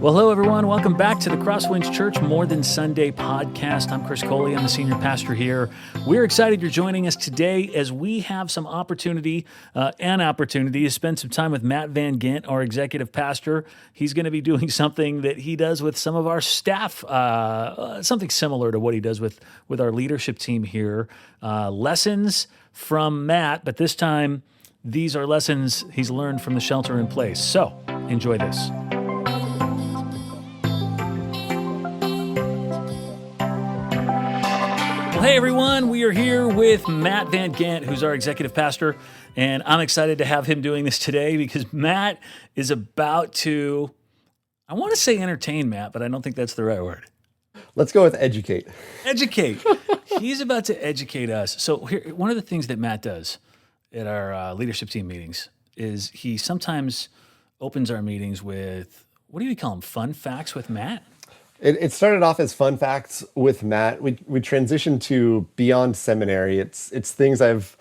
Well, hello, everyone. Welcome back to the CrossWinds Church More Than Sunday podcast. I'm Chris Coley. I'm the senior pastor here. We're excited you're joining us today as we have some opportunity to spend some time with Matt VanGent, our executive pastor. He's going to be doing something that he does with some of our staff, something similar to what he does with our leadership team here. Lessons from Matt, but this time these are lessons he's learned from the shelter in place. So enjoy this. Well, hey everyone, we are here with Matt VanGent, who's our executive pastor, and I'm excited to have him doing this today because Matt is about to, I want to say entertain Matt, but I don't think that's the right word. Let's go with educate. Educate. He's about to educate us. So here, one of the things that Matt does at our leadership team meetings is he sometimes opens our meetings with, what do you call them, fun facts with Matt? It started off as fun facts with Matt. We transitioned to beyond seminary. It's things I've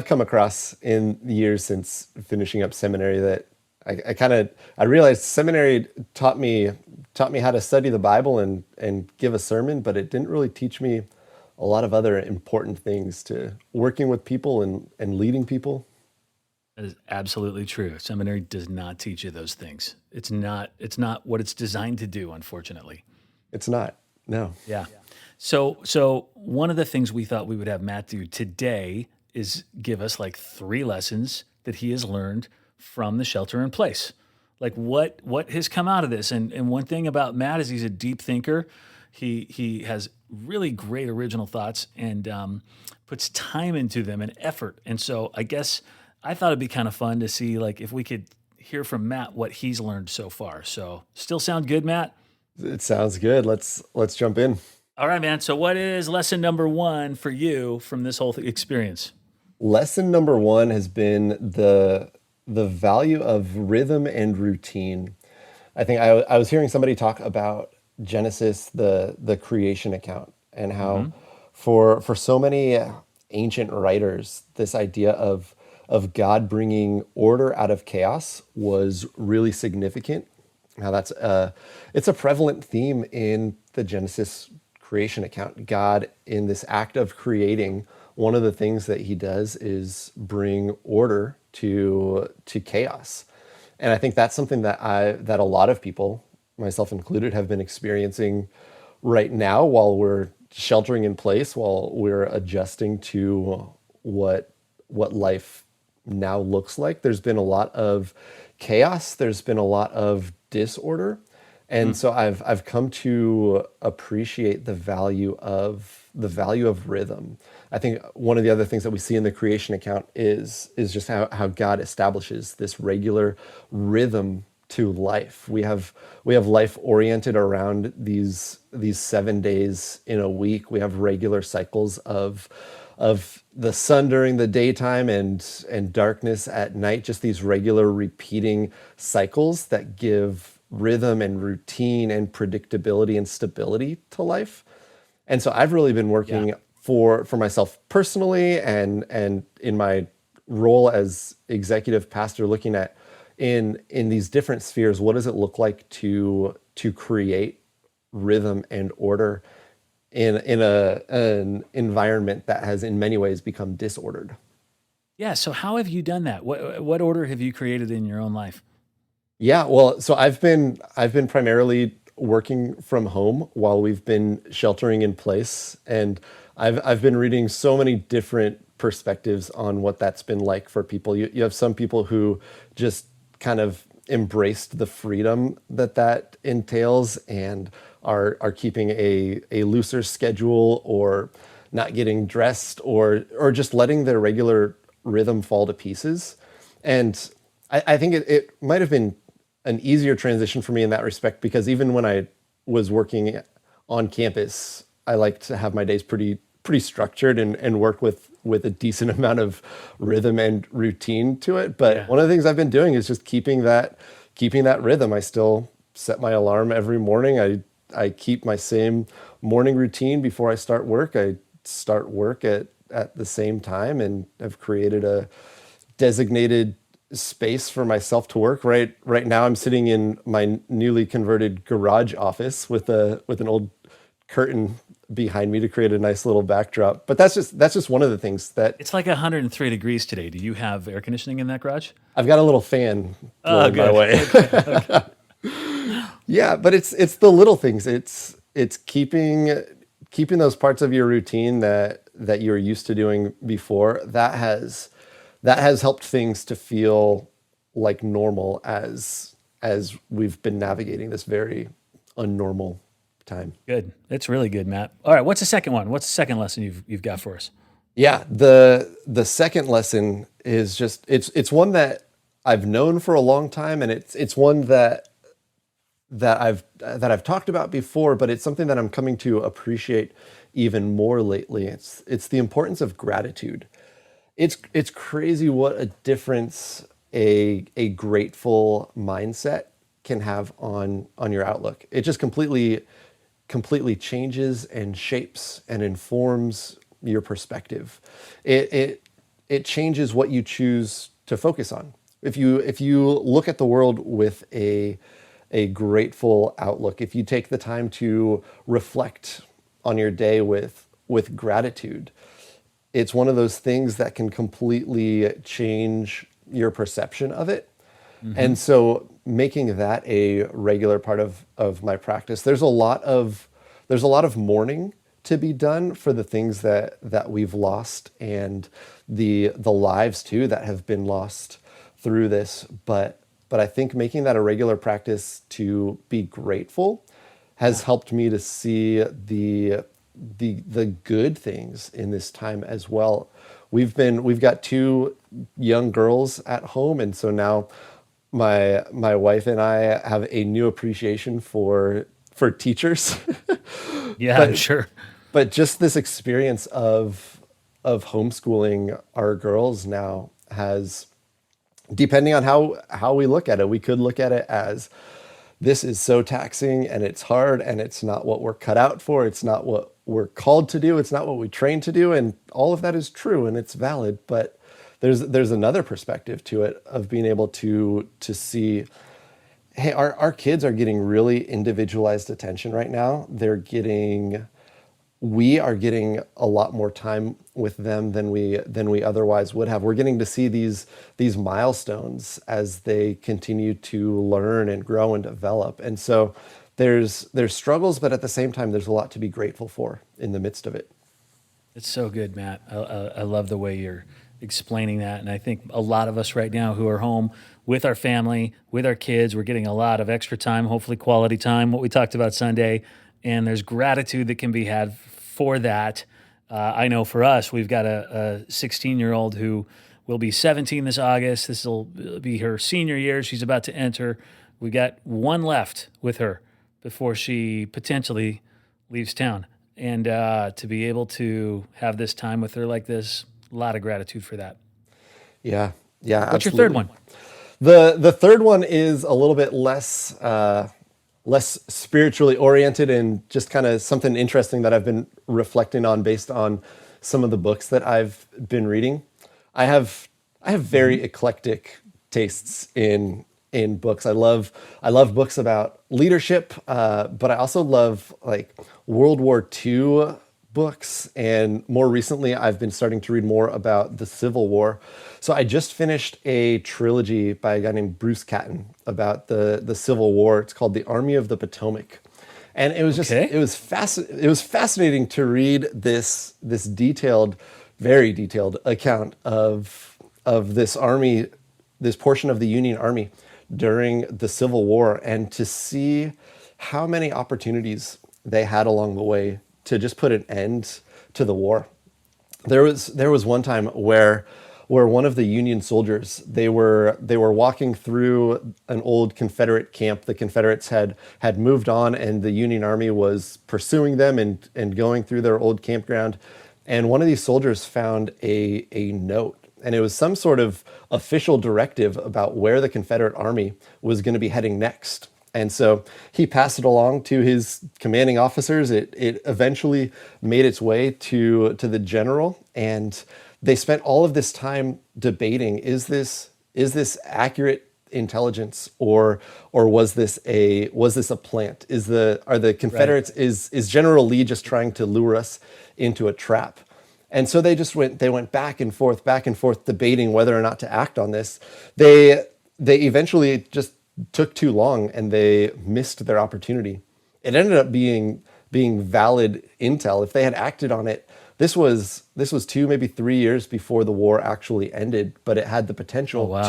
come across in the years since finishing up seminary that I realized seminary taught me how to study the Bible and give a sermon, but it didn't really teach me a lot of other important things to working with people and leading people. That is absolutely true. Seminary does not teach you those things. It's not what it's designed to do, unfortunately. It's not. No. Yeah. So one of the things we thought we would have Matt do today is give us like 3 lessons that he has learned from the shelter in place. Like what has come out of this. And one thing about Matt is he's a deep thinker. He has really great original thoughts and puts time into them and effort. And so I guess I thought it'd be kind of fun to see like if we could hear from Matt what he's learned so far. So still sound good, Matt? It sounds good. Let's jump in. All right, man. So what is lesson number 1 for you from this whole experience? Lesson number 1 has been the value of rhythm and routine. I think I was hearing somebody talk about Genesis, the creation account, and how for so many ancient writers, this idea of God bringing order out of chaos was really significant. Now it's a prevalent theme in the Genesis creation account. God, in this act of creating, one of the things that he does is bring order to chaos. And I think that's something that a lot of people, myself included, have been experiencing right now while we're sheltering in place, while we're adjusting to what life now looks like. There's been a lot of chaos. There's been a lot of disorder. And so I've come to appreciate the value of rhythm. I think one of the other things that we see in the creation account is just how God establishes this regular rhythm to life. We have life oriented around these 7 days in a week. We have regular cycles of the sun during the daytime and darkness at night, just these regular repeating cycles that give rhythm and routine and predictability and stability to life. And so I've really been working for myself personally and in my role as executive pastor, looking at in these different spheres, what does it look like to create rhythm and order in an environment that has in many ways become disordered. Yeah. So how have you done that? What order have you created in your own life? Yeah. Well, so I've been primarily working from home while we've been sheltering in place, and I've been reading so many different perspectives on what that's been like for people. You have some people who just kind of embraced the freedom that entails and are keeping a looser schedule or not getting dressed or just letting their regular rhythm fall to pieces. And I think it might have been an easier transition for me in that respect, because even when I was working on campus, I like to have my days pretty structured and work with a decent amount of rhythm and routine to it. But one of the things I've been doing is just keeping that rhythm. I still set my alarm every morning. I keep my same morning routine before I start work. I start work at the same time and have created a designated space for myself to work. Right now I'm sitting in my newly converted garage office with an old curtain behind me to create a nice little backdrop. But that's just one of the things that It's like 103 degrees today. Do you have air conditioning in that garage? I've got a little fan Oh, blowing my good. way. Okay. Yeah, but it's the little things. It's keeping those parts of your routine that you're used to doing before. That has helped things to feel like normal as we've been navigating this very unnormal time. Good. It's really good, Matt. All right. What's the second one? What's the second lesson you've got for us? Yeah, the second lesson is just it's one that I've known for a long time, and it's one that I've talked about before, but it's something that I'm coming to appreciate even more lately. It's the importance of gratitude. It's crazy what a difference a grateful mindset can have on your outlook. It just completely changes and shapes and informs your perspective. It changes what you choose to focus on. If you look at the world with a grateful outlook, if you take the time to reflect on your day with gratitude, it's one of those things that can completely change your perception of it. And so making that a regular part of my practice, there's a lot of mourning to be done for the things that we've lost, and the lives too that have been lost through this. But I think making that a regular practice to be grateful has helped me to see the good things in this time as well. We've got two young girls at home, and so now my wife and I have a new appreciation for teachers. Yeah, I'm but sure. but just this experience of homeschooling our girls now has, depending on how we look at it, we could look at it as this is so taxing and it's hard and it's not what we're cut out for. It's not what we're called to do. It's not what we trained to do. And all of that is true and it's valid. But there's another perspective to it of being able to see, hey, our kids are getting really individualized attention right now. We are getting a lot more time with them than we otherwise would have. We're getting to see these milestones as they continue to learn and grow and develop. And so there's struggles, but at the same time, there's a lot to be grateful for in the midst of it. It's so good, Matt. I love the way you're explaining that. And I think a lot of us right now who are home with our family, with our kids, we're getting a lot of extra time, hopefully quality time, what we talked about Sunday. And there's gratitude that can be had for that. I know for us, we've got a 16-year-old who will be 17 this August. This will be her senior year. She's about to enter. We got one left with her before she potentially leaves town. And to be able to have this time with her like this, a lot of gratitude for that. Yeah, What's absolutely. your third one? The third one is a little bit less spiritually oriented and just kind of something interesting that I've been reflecting on based on some of the books that I've been reading. I have very eclectic tastes in books. I love books about leadership, but I also love like World War II books, and more recently I've been starting to read more about the Civil War. So I just finished a trilogy by a guy named Bruce Catton about the Civil War. It's called The Army of the Potomac. And it was just Okay. it was fascinating to read this detailed, very detailed account of this army, this portion of the Union Army during the Civil War, and to see how many opportunities they had along the way to just put an end to the war. There was one time where one of the Union soldiers, they were walking through an old Confederate camp. The Confederates had moved on, and the Union Army was pursuing them and going through their old campground. And one of these soldiers found a note, and it was some sort of official directive about where the Confederate Army was going to be heading next. And so he passed it along to his commanding officers. It eventually made its way to the general, and they spent all of this time debating, is this is this accurate intelligence, or was this a plant? Are the Confederates, is General Lee just trying to lure us into a trap? And so they went back and forth, debating whether or not to act on this. They eventually just took too long, and they missed their opportunity. It ended up being valid intel. If they had acted on it, this was 2, maybe 3 years before the war actually ended, but it had the potential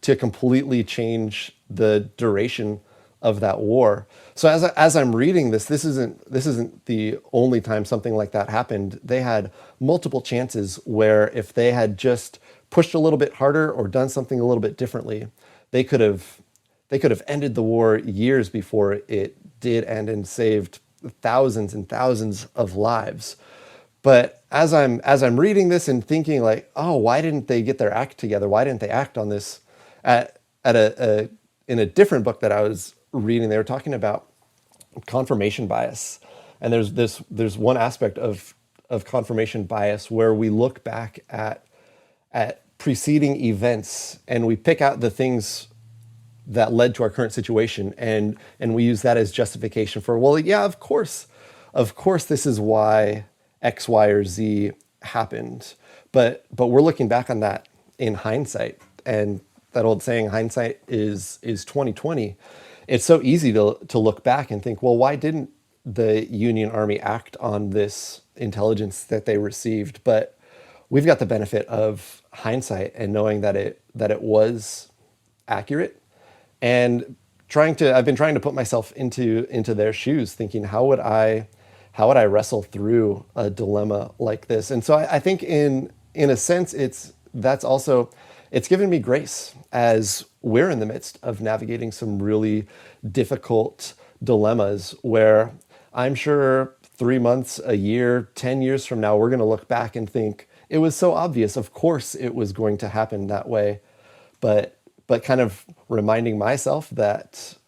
to completely change the duration of that war. So as I'm reading this isn't the only time something like that happened. They had multiple chances where if they had just pushed a little bit harder or done something a little bit differently, they could have ended the war years before it did end and saved thousands and thousands of lives. But as I'm reading this and thinking like, oh, why didn't they get their act together? Why didn't they act on this? In a different book that I was reading, they were talking about confirmation bias. And there's one aspect of confirmation bias where we look back at preceding events and we pick out the things that led to our current situation, and we use that as justification for, well, yeah, of course this is why X, Y, or Z happened. But we're looking back on that in hindsight, and that old saying, hindsight is 20/20. It's so easy to look back and think, well, why didn't the Union Army act on this intelligence that they received? But we've got the benefit of hindsight and knowing that it was accurate. And I've been trying to put myself into their shoes, thinking, how would I wrestle through a dilemma like this? And so I think in a sense, it's given me grace as we're in the midst of navigating some really difficult dilemmas where I'm sure 3 months, a year, 10 years from now, we're going to look back and think it was so obvious. Of course it was going to happen that way. But kind of reminding myself that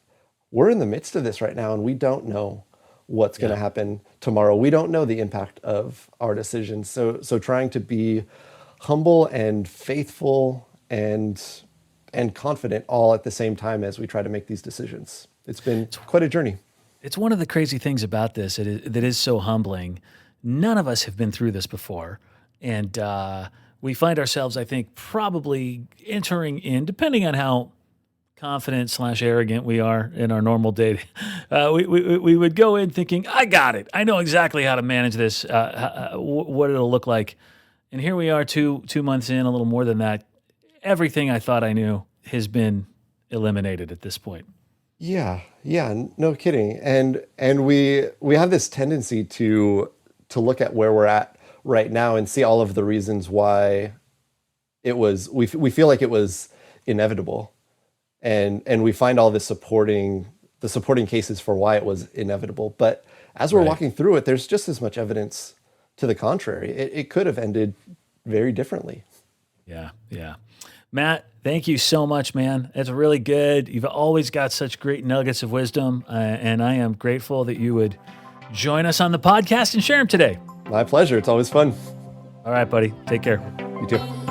we're in the midst of this right now, and we don't know what's going to happen tomorrow. We don't know the impact of our decisions. So trying to be humble and faithful and confident all at the same time as we try to make these decisions. It's been quite a journey. It's one of the crazy things about this that is so humbling. None of us have been through this before. And we find ourselves, I think, probably entering in, depending on how confident / arrogant we are in our normal day, we would go in thinking, I got it. I know exactly how to manage this, what it'll look like. And here we are 2 months in, a little more than that. Everything I thought I knew has been eliminated at this point. Yeah, no kidding. And we have this tendency to look at where we're at right now and see all of the reasons why we feel like it was inevitable. And we find all the supporting cases for why it was inevitable. But as we're walking through it, there's just as much evidence to the contrary. It could have ended very differently. Yeah. Matt, thank you so much, man. It's really good. You've always got such great nuggets of wisdom, and I am grateful that you would join us on the podcast and share them today. My pleasure. It's always fun. All right, buddy. Take care. You too.